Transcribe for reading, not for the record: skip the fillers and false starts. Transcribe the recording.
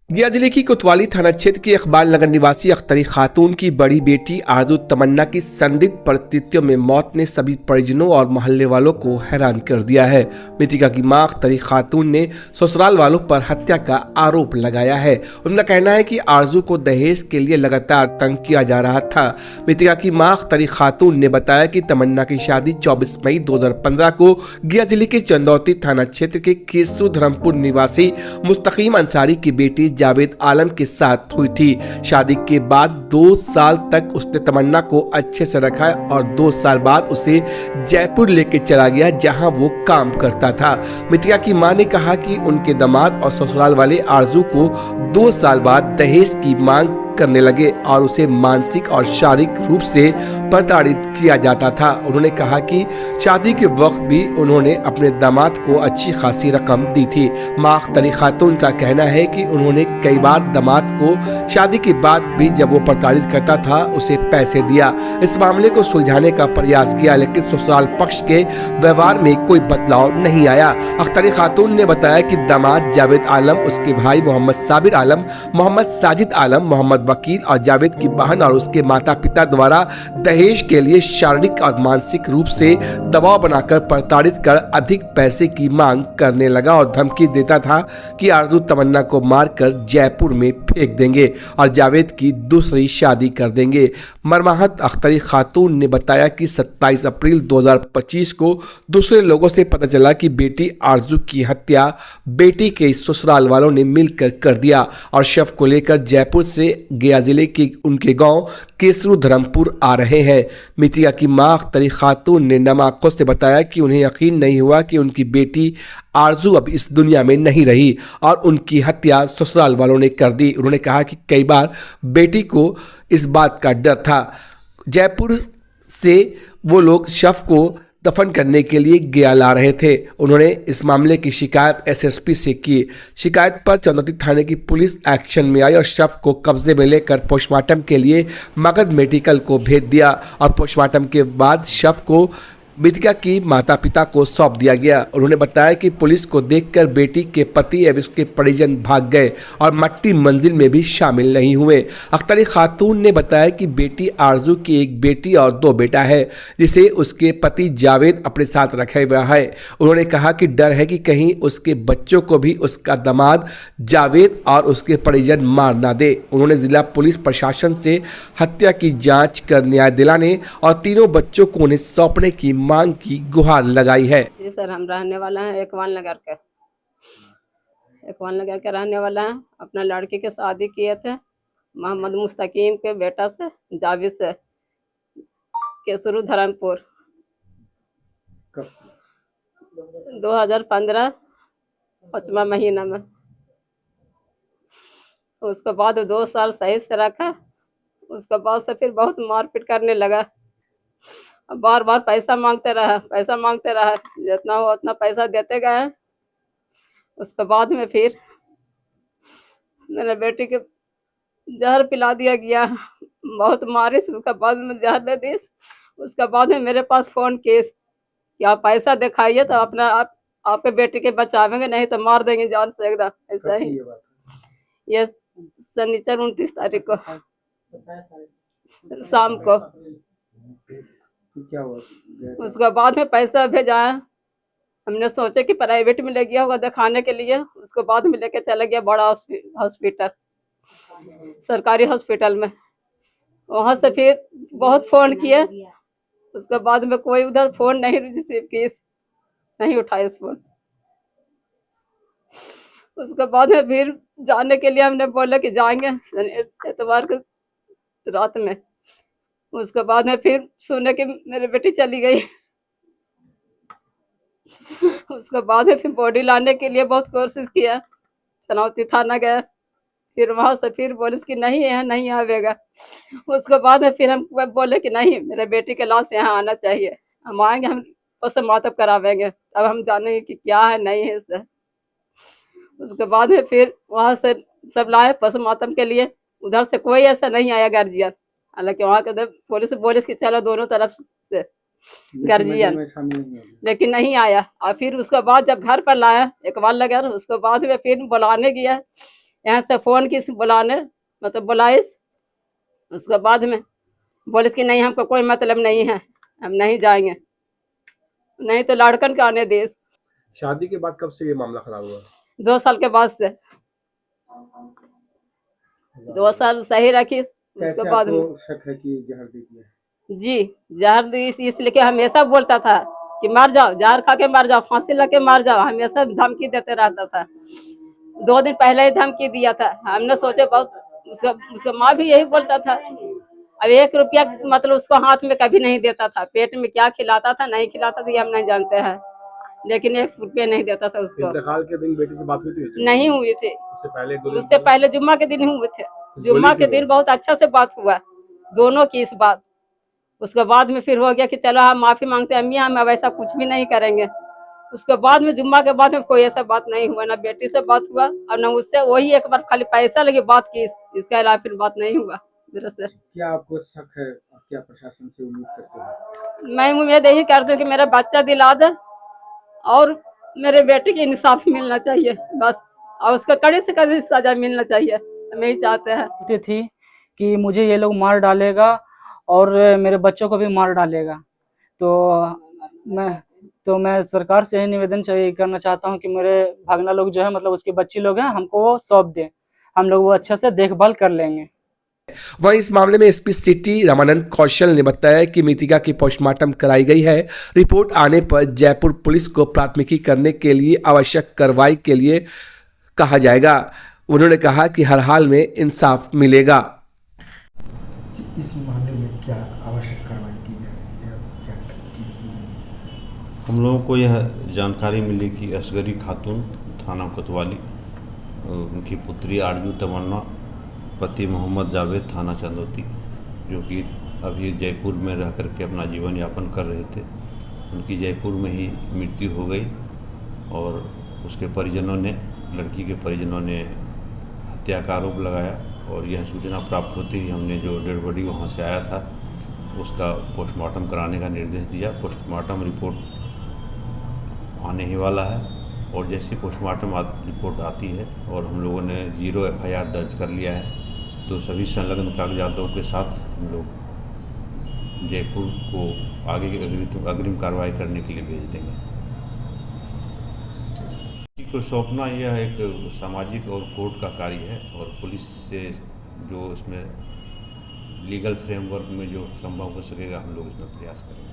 गया जिले की कोतवाली थाना क्षेत्र की इकबाल नगर निवासी अख्तरी खातून की बड़ी बेटी आरजू तमन्ना की संदिग्ध परिस्थितियों में मौत ने सभी परिजनों और मोहल्ले वालों को हैरान कर दिया है। मृतका की मां अख्तरी खातून ने ससुराल वालों पर हत्या का आरोप लगाया है। उनका कहना है कि आरजू को दहेज के लिए लगातार तंग किया जा रहा था। मृतका की मां अख्तरी खातून ने बताया कि तमन्ना की शादी 24 मई 2015 को गया जिले के चंदौती थाना क्षेत्र के केसरू धर्मपुर निवासी मुस्तकीम अंसारी की बेटी जावेद आलम के साथ हुई थी। शादी के बाद 2 साल तक उसने तमन्ना को अच्छे से रखा और 2 साल बाद उसे जयपुर लेके चला गया जहां वो काम करता था। मृतका की मां ने कहा कि उनके दामाद और ससुराल वाले आरजू को 2 साल बाद दहेज की मांग करने लगे और उसे मानसिक और शारीरिक रूप से प्रताड़ित किया जाता था। उन्होंने कहा कि शादी के वक्त भी उन्होंने अपने दामाद को अच्छी खासी रकम दी थी। मां अख्तरी खातून का कहना है कि उन्होंने कई बार दामाद को शादी के बाद भी जब वो प्रताड़ित करता था उसे पैसे दिया। इस मामले को सुलझाने का प्रयास किया लेकिन ससुराल पक्ष के व्यवहार में कोई बदलाव नहीं आया। अख्तरी खातून ने बताया कि दामाद जावेद आलम, उसके भाई मोहम्मद साबिर आलम, मोहम्मद साजिद आलम, मोहम्मद वकील और जावेद की बहन और उसके माता पिता द्वारा दहेज के लिए शारीरिक और मानसिक रूप से दबाव बनाकर प्रताड़ित कर अधिक पैसे की मांग करने लगा और धमकी देता था कि आरजू तमन्ना को मारकर जयपुर में फेंक देंगे और जावेद की दूसरी शादी कर देंगे। मरमाहत अख्तरी खातून ने बताया कि 27 अप्रैल 2025 को दूसरे लोगों से पता चला कि बेटी आरजू की हत्या बेटी के ससुराल वालों ने मिलकर कर दिया और शव को लेकर जयपुर से गया जिले के उनके गांव केसरू धर्मपुर आ रहे हैं। मृतका की मां अख्तरी खातून ने नम आंखों से बताया कि उन्हें यकीन नहीं हुआ कि उनकी बेटी आरजू अब इस दुनिया में नहीं रही और उनकी हत्या ससुराल वालों ने कर दी। उन्होंने कहा कि कई बार बेटी को इस बात का डर था। जयपुर से वो लोग शव को दफन करने के लिए गया ला रहे थे। उन्होंने इस मामले की शिकायत एसएसपी से की। शिकायत पर चंदौती थाने की पुलिस एक्शन में आई और शव को कब्जे में लेकर पोस्टमार्टम के लिए मगध मेडिकल को भेज दिया और पोस्टमार्टम के बाद शव को मृतका की माता पिता को सौंप दिया गया। उन्होंने बताया कि पुलिस को देखकर बेटी के पति एवं उसके परिजन भाग गए और मट्टी मंजिल में भी शामिल नहीं हुए। अख्तरी खातून ने बताया कि बेटी आरजू की एक बेटी और 2 बेटा है जिसे उसके पति जावेद अपने साथ रखे हुआ है। उन्होंने कहा कि डर है कि कहीं उसके बच्चों को भी उसका दामाद जावेद और उसके परिजन मार ना दे। उन्होंने जिला पुलिस प्रशासन से हत्या की जाँच कर न्याय दिलाने और तीनों बच्चों को उन्हें सौंपने की मांग की गुहार लगाई है। जी सर, हम रहने वाला हैं एकवाल नगर के रहने वाला हैं। अपना लड़की के शादी किए थे मोहम्मद मुस्तकीम के बेटा से, जावेद से, केसरू धर्मपुर 2015 5वां महीना में। उसके बाद 2 साल सही से रखा। उसके बाद से फिर बहुत मारपीट करने लगा। बार बार पैसा मांगते रहा। जितना हो उतना पैसा देते गए। उसके बाद में फिर मेरे बेटी के जहर पिला दिया गया। बहुत मारी। उसके बाद में जहर दे दी। उसके बाद में मेरे पास फोन केस कि आप पैसा दिखाइए तो अपना आपके बेटी के बचावेंगे, नहीं तो मार देंगे जान से एकदम। ऐसा ही ये शनिचर 29 तारीख को शाम को। क्या हुआ? उसके बाद में पैसा भेजा है। हमने सोचे कि प्राइवेट में ले गया होगा दिखाने के लिए। उसको बाद में लेके चला गया बड़ा हॉस्पिटल, सरकारी हॉस्पिटल में। वहां से फिर बहुत फोन किए। उसके बाद में कोई उधर फोन नहीं रिसीव की, नहीं उठाया इस फोन। उसके बाद में फिर जाने के लिए हमने बोला कि जाएंगे एतवार के रात में। उसके बाद में फिर सुने कि मेरी बेटी चली गई। उसके बाद में फिर बॉडी लाने के लिए बहुत कोशिश किया। चनौती थाना गया, फिर वहां से फिर पुलिस की नहीं आवेगा। उसके बाद में फिर हम बोले कि नहीं, मेरे बेटी के लाश यहाँ आना चाहिए। हम आएंगे, हम पोस्टमार्टम करावेंगे, तब हम जानेंगे कि क्या है नहीं है इससे। उसके बाद में फिर वहां से सब लाए पोस्टमार्टम के लिए। उधर से कोई ऐसा नहीं आया गार्जियन। हालांकि वहाँ के पुलिस की चलो दोनों तरफ से गार्जियन, लेकिन नहीं आया। और फिर उसके बाद जब घर पर लाया इकबाल नगर, उसके बाद में फिर बुलाने गया यहाँ से फोन की बुलाने, मतलब बुलाइस। उसके बाद में बोलिस कि नहीं हमको कोई मतलब नहीं है, हम नहीं जाएंगे, नहीं तो लड़कन के आने देस। शादी के बाद कब से ये मामला खराब हुआ? 2 साल के बाद से 2 साल सही रखी। कैसे उसके बाद में आपको शक है कि जहर दे दिया? जी जहर दी इसलिए कि हमेशा बोलता था कि मर जाओ, जहर खा के मर जाओ, फांसी लगे मर जाओ, हमेशा धमकी देते रहता था। 2 दिन पहले ही धमकी दिया था। हमने सोचे बहुत, उसका माँ भी यही बोलता था। अब 1 रुपया मतलब उसको हाथ में कभी नहीं देता था। पेट में क्या खिलाता था नहीं खिलाता था ये हम नहीं जानते हैं, लेकिन 1 रुपया नहीं देता था उसको। इंतकाल के दिन बेटी से बात हुई थी? नहीं हुई थी। उससे पहले जुम्मा के दिन हुए थे। जुम्मा के दिन बहुत अच्छा से बात हुआ दोनों की इस बात। उसके बाद में फिर हो गया कि चलो हम माफी मांगते हैं, अम्मी हम अब ऐसा कुछ भी नहीं करेंगे। उसके बाद में जुम्मा के बाद में कोई ऐसा बात नहीं हुआ, ना बेटी से बात हुआ और ना उससे। वही एक बार खाली पैसा लगे बात की, इसके अलावा फिर बात नहीं हुआ मेरे से। क्या आपको शक है और क्या प्रशासन से उम्मीद करते हैं? मैं उम्मीद यही करती हूँ कि मेरा बच्चा दिला दे और मेरे बेटे की इंसाफ मिलना चाहिए बस, और उसको कड़ी से कड़ी सजा मिलना चाहिए, हम यही चाहते हैं। सोचती थी कि मुझे ये लोग मार डालेगा और मेरे बच्चों को भी मार डालेगा। तो मैं सरकार से ही निवेदन करना चाहता हूँ कि मेरे भागना लोग जो है, मतलब उसकी बच्ची लोग हैं, हमको वो सौंप दें, हम लोग वो अच्छे से देखभाल कर लेंगे। वहीं इस मामले में एसपी सिटी रामानंद कौशल ने बताया कि मृतिका की पोस्टमार्टम कराई गई है। रिपोर्ट आने पर जयपुर पुलिस को प्राथमिकी करने के लिए आवश्यक कार्रवाई के लिए कहा जाएगा। उन्होंने कहा कि हर हाल में इंसाफ मिलेगा। इस मामले में क्या आवश्यक कार्रवाई की जा रही है, क्या की? हम लोगों को यह जानकारी मिली कि असगरी खातून थाना कोतवाली, उनकी पुत्री आरजू तमन्ना, पति मोहम्मद जावेद थाना चंदौती, जो कि अभी जयपुर में रह करके अपना जीवन यापन कर रहे थे, उनकी जयपुर में ही मृत्यु हो गई। और उसके परिजनों ने, लड़की के परिजनों ने हत्या का आरोप लगाया और यह सूचना प्राप्त होते ही हमने जो डेड बॉडी वहाँ से आया था उसका पोस्टमार्टम कराने का निर्देश दिया। पोस्टमार्टम रिपोर्ट आने ही वाला है और जैसे पोस्टमार्टम रिपोर्ट आती है और हम लोगों ने 0 FIR दर्ज कर लिया है, तो सभी संलग्न कागजातों के साथ हम लोग जयपुर को आगे की अग्रिम कार्रवाई करने के लिए भेज देंगे। को सौंपना यह एक सामाजिक और कोर्ट का कार्य है और पुलिस से जो इसमें लीगल फ्रेमवर्क में जो संभव हो सकेगा हम लोग इसमें प्रयास करेंगे।